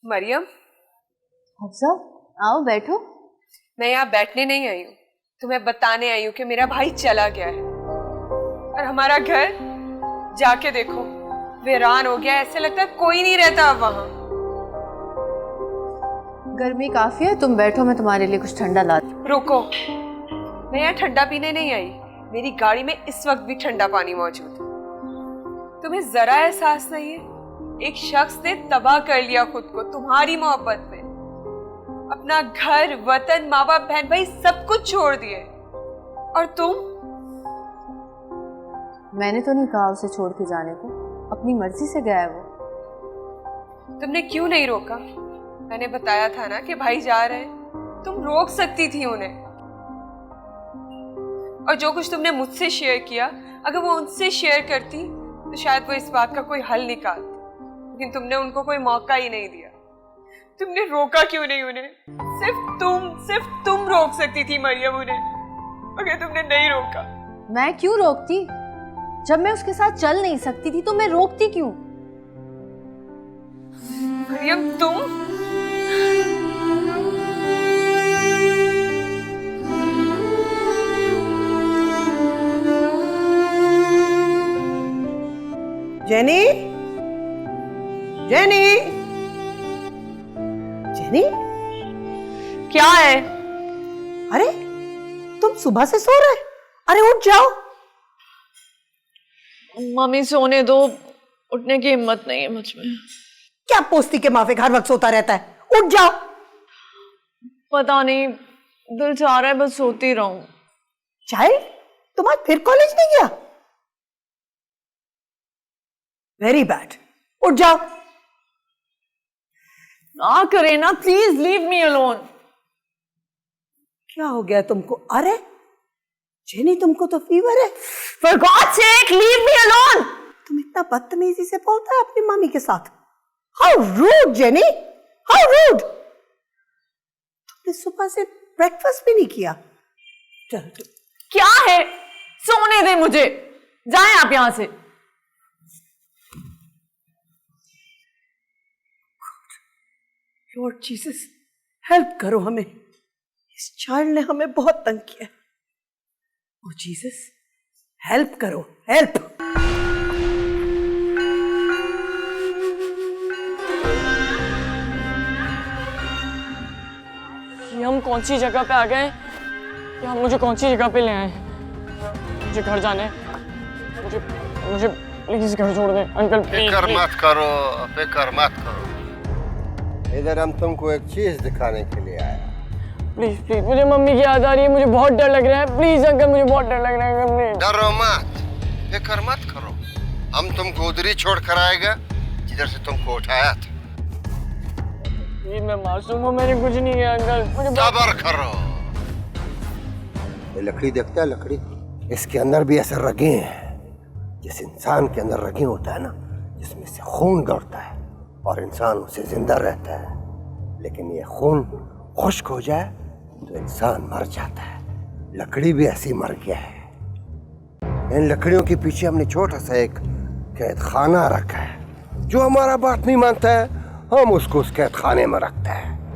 मरियम। हफ्सा, आओ बैठो। मैं यहाँ बैठने नहीं आई हूँ, तुम्हें बताने आई हूँ कि मेरा भाई चला गया है और हमारा घर जाके देखो वीरान हो गया। ऐसे लगता है कोई नहीं रहता अब वहाँ। गर्मी काफी है, तुम बैठो, मैं तुम्हारे लिए कुछ ठंडा ला। रुको, मैं यहाँ ठंडा पीने नहीं आई, मेरी गाड़ी में इस वक्त भी ठंडा पानी मौजूद है। तुम्हें जरा एहसास नहीं है, एक शख्स ने तबाह कर लिया खुद को तुम्हारी मोहब्बत में। अपना घर, वतन, माँ बाप, बहन भाई सब कुछ छोड़ दिए। और तुम? मैंने तो नहीं कहा उसे छोड़ के जाने को, अपनी मर्जी से गया है वो। तुमने क्यों नहीं रोका? मैंने बताया था ना कि भाई जा रहे हैं, तुम रोक सकती थी उन्हें। और जो कुछ तुमने मुझसे शेयर किया, अगर वो उनसे शेयर करती तो शायद वो इस बात का कोई हल निकालती, लेकिन तुमने उनको कोई मौका ही नहीं दिया। तुमने रोका क्यों नहीं उन्हें? सिर्फ तुम रोक सकती थी मरियम उन्हें, अगर तुमने नहीं रोका। मैं क्यों रोकती? जब मैं उसके साथ चल नहीं सकती थी तो मैं रोकती क्यों? मरियम तुम? जेनी, जेनी, जेनी, क्या है? अरे तुम सुबह से सो रहे? अरे उठ जाओ। मम्मी सोने दो, उठने की हिम्मत नहीं है मुझ में। क्या पोस्ती के माफिक हर वक्त सोता रहता है? उठ जाओ। पता नहीं, दिल चाह रहा है बस सोती रहूं। चाइल्ड, तुम आज फिर कॉलेज नहीं गया? वेरी बैड, उठ जाओ। ना करे ना, प्लीज लीव मी अलोन। क्या हो गया तुमको? अरे जेनी, तुमको तो फीवर है। For God's sake, leave me alone! तुम इतना बदतमीजी से बोलता है अपनी मम्मी के साथ? How rude, jenny, how rude! तुमने सुबह से ब्रेकफास्ट भी नहीं किया। चल, क्या है? सोने दे मुझे, जाएं आप यहां से। लॉर्ड जीसस, हेल्प करो हमें। इस चाइल्ड ने हमें बहुत तंग किया। ओ जीसस, हेल्प करो, हेल्प। ये हम कौन सी जगह पे आ गए? या हम मुझे कौन सी जगह पे ले आए? मुझे घर जाना है। मुझे प्लीज घर छोड़ दे अंकल। फिक्र मत करो, फिक्र मत करो। इधर हम तुमको एक चीज दिखाने के लिए आए। प्लीज प्लीज, मुझे मम्मी की याद आ रही है, मुझे बहुत डर लग रहा है। प्लीज अंकल, मुझे बहुत डर लग रहा है अंकल, प्लीज। डरो मत, फिक्र मत करो। हम तुमको उधर ही छोड़ कर आएगा जिधर से तुमको उठाया था। मैं मासूम हूँ, मैंने कुछ नहीं किया अंकल, मुझे सब्र करो। ये लकड़ी देखता है, लकड़ी, इसके अंदर भी ऐसे रगे हैं। जिस इंसान के अंदर रगे होता है ना, जिसमें से खून दौड़ता है और इंसान उसे जिंदा रहता है, लेकिन ये खून खुश्क हो जाए तो इंसान मर जाता है। लकड़ी भी ऐसी मर गया है। इन लकड़ियों के पीछे हमने छोटा सा एक कैद खाना रखा है। जो हमारा बात नहीं मानता है, हम उसको उस कैद खाने में रखते हैं।